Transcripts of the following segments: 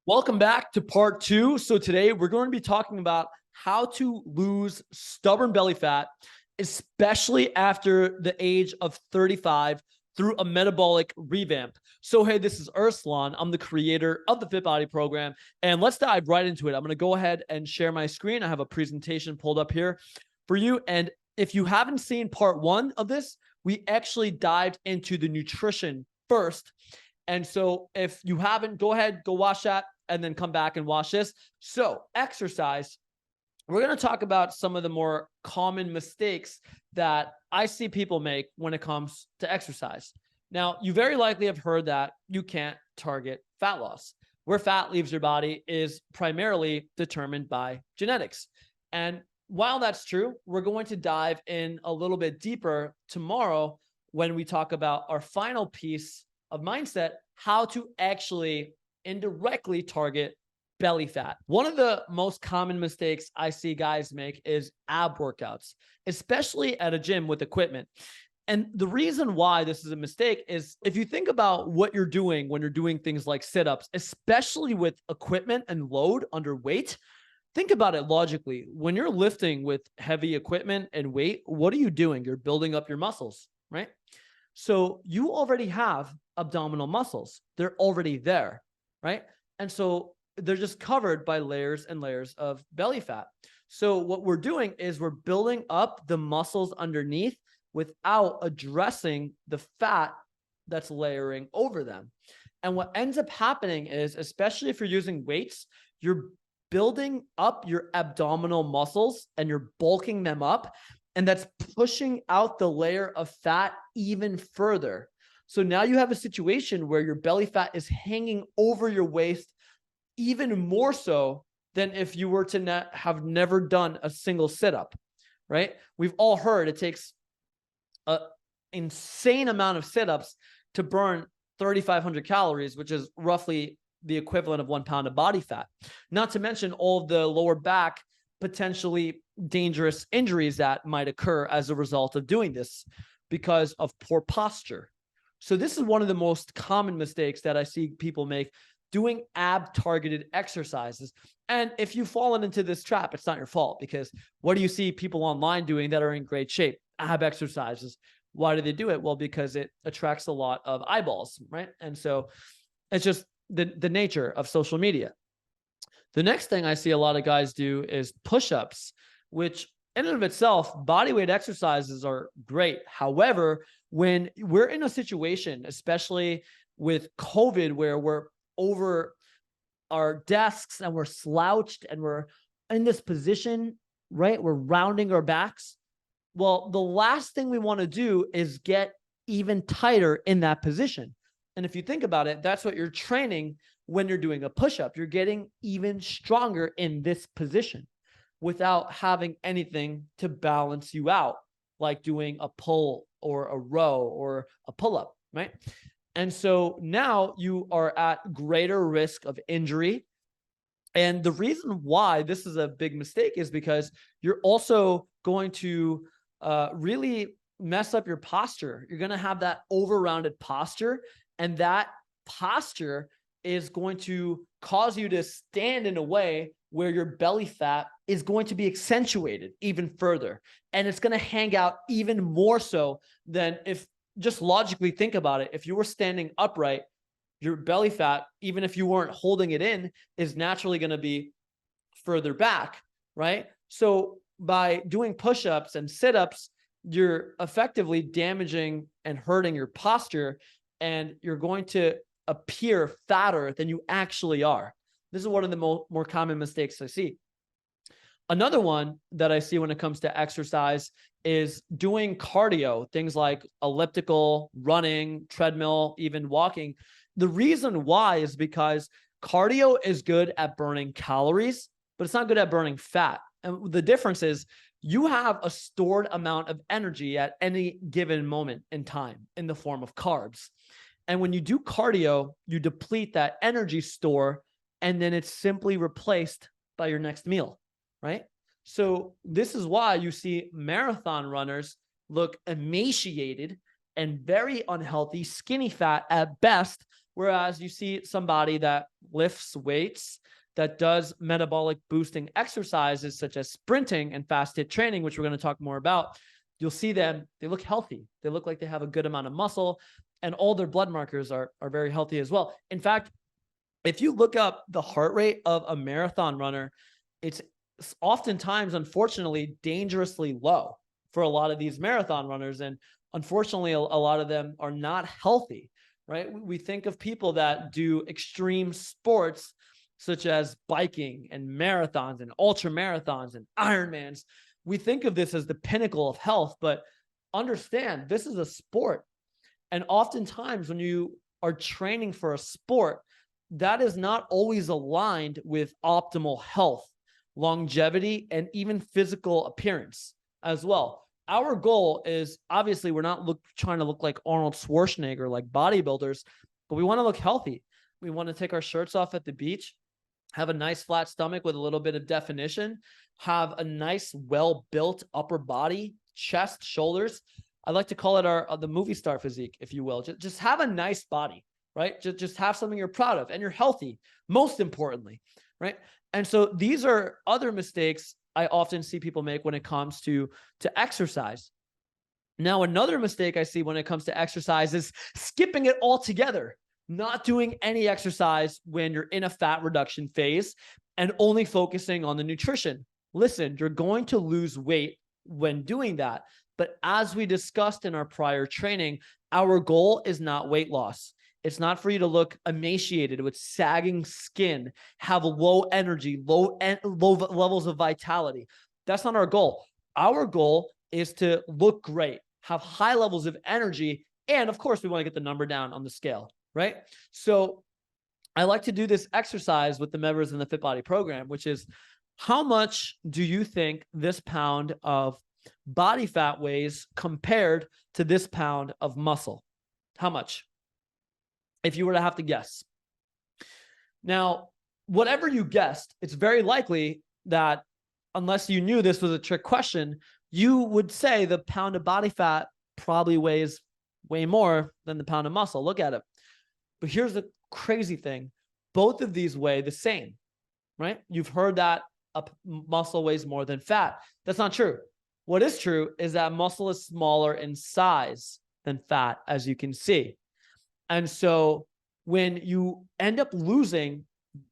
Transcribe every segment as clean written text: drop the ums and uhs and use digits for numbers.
Welcome back to part two. So today we're going to be talking about how to lose stubborn belly fat, especially after the age of 35 through a metabolic revamp. So, hey, this is Urslan. I'm the creator of the Fit Body program, and let's dive right into it. I'm going to go ahead and share my screen. I have a presentation pulled up here for you. And if you haven't seen part one of this, we actually dived into the nutrition first. And so if you haven't, go ahead, go watch that, and then come back and watch this. So exercise, we're going to talk about some of the more common mistakes that I see people make when it comes to exercise. Now, you very likely have heard that you can't target fat loss. Where fat leaves your body is primarily determined by genetics. And while that's true, we're going to dive in a little bit deeper tomorrow when we talk about our final piece of mindset, how to actually indirectly target belly fat. One of the most common mistakes I see guys make is ab workouts, especially at a gym with equipment. And the reason why this is a mistake is if you think about what you're doing when you're doing things like sit-ups, especially with equipment and load under weight, think about it logically. When you're lifting with heavy equipment and weight, what are you doing? You're building up your muscles, right? So you already have abdominal muscles. They're already there, right? And so they're just covered by layers and layers of belly fat. So what we're doing is we're building up the muscles underneath without addressing the fat that's layering over them. And what ends up happening is, especially if you're using weights, you're building up your abdominal muscles and you're bulking them up. And that's pushing out the layer of fat even further. So now you have a situation where your belly fat is hanging over your waist even more so than if you were to have never done a single sit-up, right? We've all heard it takes an insane amount of sit-ups to burn 3,500 calories, which is roughly the equivalent of 1 pound of body fat. Not to mention all of the lower back potentially dangerous injuries that might occur as a result of doing this because of poor posture. So this is one of the most common mistakes that I see people make doing ab targeted exercises. And if you've fallen into this trap, it's not your fault, because what do you see people online doing that are in great shape? Ab exercises. Why do they do it? Well, because it attracts a lot of eyeballs, right? And so it's just the nature of social media. The next thing I see a lot of guys do is push-ups, which in and of itself, bodyweight exercises are great. However, when we're in a situation, especially with COVID, where we're over our desks and we're slouched and we're in this position, right? We're rounding our backs. Well, the last thing we want to do is get even tighter in that position. And if you think about it, that's what you're training when you're doing a push-up. You're getting even stronger in this position without having anything to balance you out, like doing a pull or a row or a pull-up, right? And so now you are at greater risk of injury. And the reason why this is a big mistake is because you're also going to really mess up your posture. You're going to have that over-rounded posture, and that posture is going to cause you to stand in a way where your belly fat is going to be accentuated even further. And it's going to hang out even more so than if, just logically think about it, if you were standing upright, your belly fat, even if you weren't holding it in, is naturally going to be further back, right? So by doing push-ups and sit-ups, you're effectively damaging and hurting your posture, and you're going to appear fatter than you actually are. This is one of the more common mistakes I see. Another one that I see when it comes to exercise is doing cardio, things like elliptical, running, treadmill, even walking. The reason why is because cardio is good at burning calories, but it's not good at burning fat. And the difference is you have a stored amount of energy at any given moment in time in the form of carbs. And when you do cardio, you deplete that energy store, and then it's simply replaced by your next meal, right? So this is why you see marathon runners look emaciated and very unhealthy, skinny fat at best, Whereas you see somebody that lifts weights, that does metabolic boosting exercises such as sprinting and fast hit training, which we're going to talk more about, you'll see them, they look healthy. They look like they have a good amount of muscle, and all their blood markers are very healthy as well. In fact, if you look up the heart rate of a marathon runner, it's oftentimes, unfortunately, dangerously low for a lot of these marathon runners. And unfortunately, a lot of them are not healthy, right? We think of people that do extreme sports such as biking and marathons and ultra marathons and Ironmans. We think of this as the pinnacle of health, but understand this is a sport. And oftentimes when you are training for a sport, that is not always aligned with optimal health, longevity, and even physical appearance as well. Our goal is, obviously, we're not trying to look like Arnold Schwarzenegger, like bodybuilders, but we want to look healthy. We want to take our shirts off at the beach, have a nice flat stomach with a little bit of definition, have a nice, well-built upper body, chest, shoulders. I like to call it the movie star physique, if you will. Just have a nice body, right? Just have something you're proud of, and you're healthy, most importantly, right? And so these are other mistakes I often see people make when it comes to exercise. Now, another mistake I see when it comes to exercise is skipping it altogether, not doing any exercise when you're in a fat reduction phase and only focusing on the nutrition. Listen, you're going to lose weight when doing that. But as we discussed in our prior training, our goal is not weight loss. It's not for you to look emaciated with sagging skin, have low energy, low levels of vitality. That's not our goal. Our goal is to look great, have high levels of energy, and of course, we want to get the number down on the scale, right? So I like to do this exercise with the members in the Fit Body program, which is, how much do you think this pound of body fat weighs compared to this pound of muscle? How much? If you were to have to guess. Now, whatever you guessed, it's very likely that, unless you knew this was a trick question, you would say the pound of body fat probably weighs way more than the pound of muscle. Look at it. But here's the crazy thing. Both of these weigh the same, right? You've heard that muscle weighs more than fat. That's not true. What is true is that muscle is smaller in size than fat, as you can see. And so when you end up losing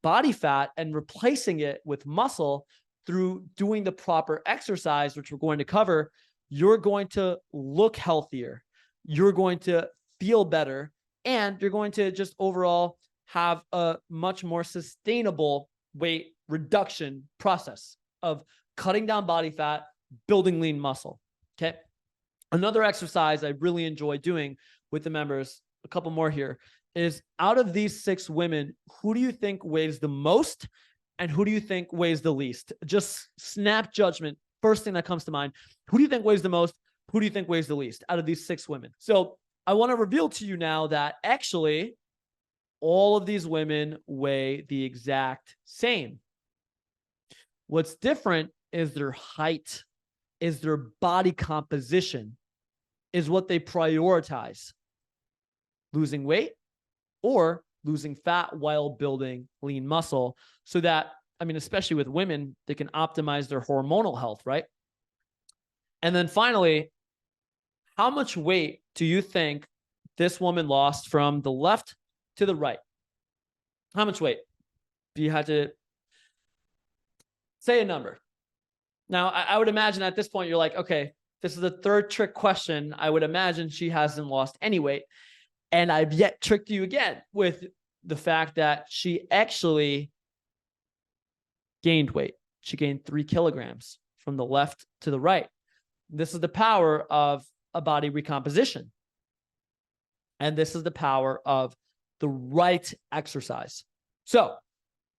body fat and replacing it with muscle through doing the proper exercise, which we're going to cover, you're going to look healthier. You're going to feel better, and you're going to just overall have a much more sustainable weight reduction process of cutting down body fat, building lean muscle. Okay. Another exercise I really enjoy doing with the members, a couple more here, is, out of these 6 women, who do you think weighs the most and who do you think weighs the least? Just snap judgment. First thing that comes to mind. Who do you think weighs the most? Who do you think weighs the least out of these 6 women? So I want to reveal to you now that actually all of these women weigh the exact same. What's different is their height, is their body composition, is what they prioritize. Losing weight or losing fat while building lean muscle, so that, especially with women, they can optimize their hormonal health, right? And then finally, how much weight do you think this woman lost from the left to the right? How much weight? If you had to say a number. Now, I would imagine at this point, you're like, okay, this is the third trick question. I would imagine she hasn't lost any weight. And I've yet tricked you again with the fact that she actually gained weight. She gained 3 kilograms from the left to the right. This is the power of a body recomposition. And this is the power of the right exercise. So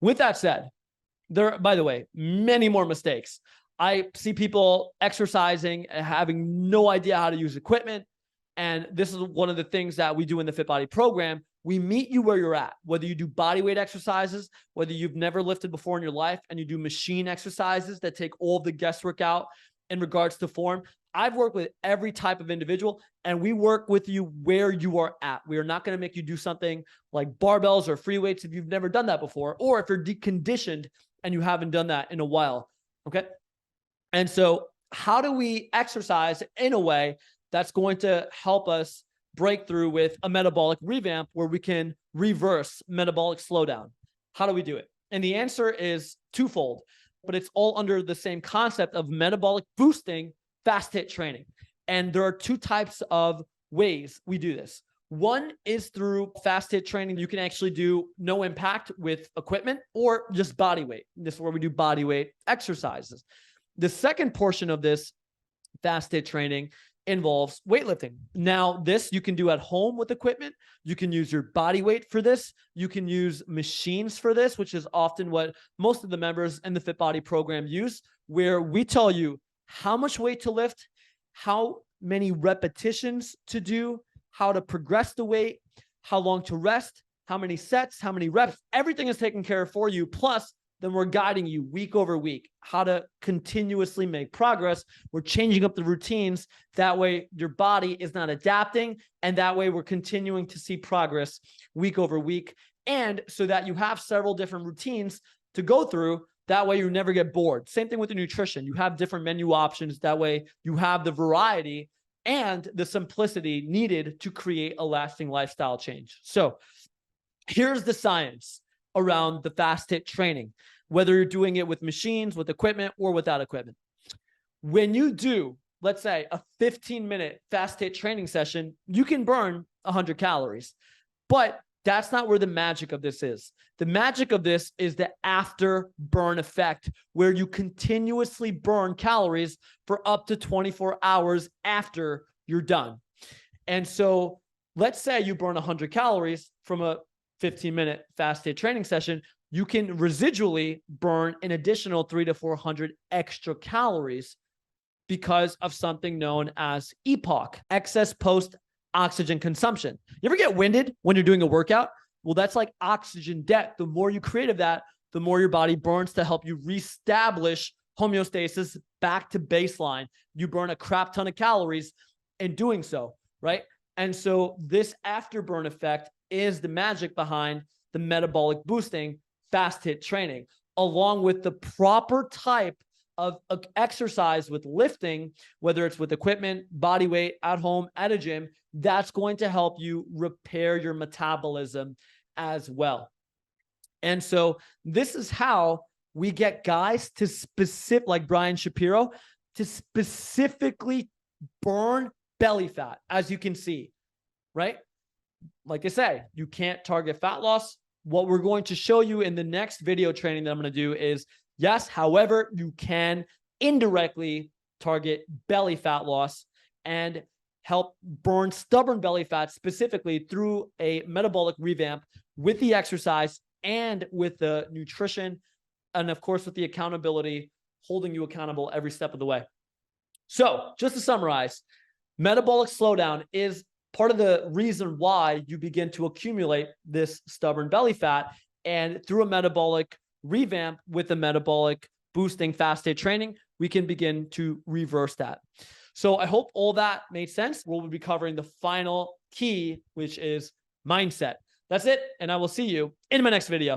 with that said, there are, by the way, many more mistakes. I see people exercising and having no idea how to use equipment. And this is one of the things that we do in the Fit Body program. We meet you where you're at, whether you do body weight exercises, whether you've never lifted before in your life and you do machine exercises that take all of the guesswork out in regards to form. I've worked with every type of individual, and we work with you where you are at. We are not going to make you do something like barbells or free weights if you've never done that before, or if you're deconditioned and you haven't done that in a while. Okay. And so how do we exercise in a way that's going to help us break through with a metabolic revamp where we can reverse metabolic slowdown? How do we do it? And the answer is twofold, but it's all under the same concept of metabolic boosting fast hit training. And there are two types of ways we do this. One is through fast hit training. You can actually do no impact with equipment or just body weight. This is where we do body weight exercises. The second portion of this fast hit training involves weightlifting. Now, this you can do at home with equipment. You can use your body weight for this. You can use machines for this, which is often what most of the members in the Fit Body program use, where we tell you how much weight to lift, how many repetitions to do, how to progress the weight, how long to rest, how many sets, how many reps. Everything is taken care of for you. Plus, then we're guiding you week over week how to continuously make progress. We're changing up the routines. That way your body is not adapting. And that way we're continuing to see progress week over week. And so that you have several different routines to go through. That way you never get bored. Same thing with the nutrition. You have different menu options. That way you have the variety and the simplicity needed to create a lasting lifestyle change. So here's the science around the fast hit training, whether you're doing it with machines, with equipment, or without equipment. When you do, let's say, a 15-minute fast hit training session, you can burn 100 calories. But that's not where the magic of this is. The magic of this is the after burn effect, where you continuously burn calories for up to 24 hours after you're done. And so let's say you burn 100 calories from a 15-minute fast hit training session, you can residually burn an additional 300 to 400 extra calories because of something known as EPOC, excess post oxygen consumption. You ever get winded when you're doing a workout? Well, that's like oxygen debt. The more you create of that, the more your body burns to help you reestablish homeostasis back to baseline. You burn a crap ton of calories in doing so, right? And so this afterburn effect is the magic behind the metabolic boosting fast hit training, along with the proper type of exercise with lifting, whether it's with equipment, body weight, at home, at a gym. That's going to help you repair your metabolism as well. And so this is how we get guys to like Brian Shapiro, to specifically burn belly fat, as you can see, right? Like I say, you can't target fat loss. What we're going to show you in the next video training that I'm going to do is, yes, however, you can indirectly target belly fat loss and help burn stubborn belly fat specifically through a metabolic revamp with the exercise and with the nutrition, and of course with the accountability, holding you accountable every step of the way. So just to summarize, metabolic slowdown is part of the reason why you begin to accumulate this stubborn belly fat. And through a metabolic revamp with a metabolic boosting fast hit training, we can begin to reverse that. So I hope all that made sense. We'll be covering the final key, which is mindset. That's it. And I will see you in my next video.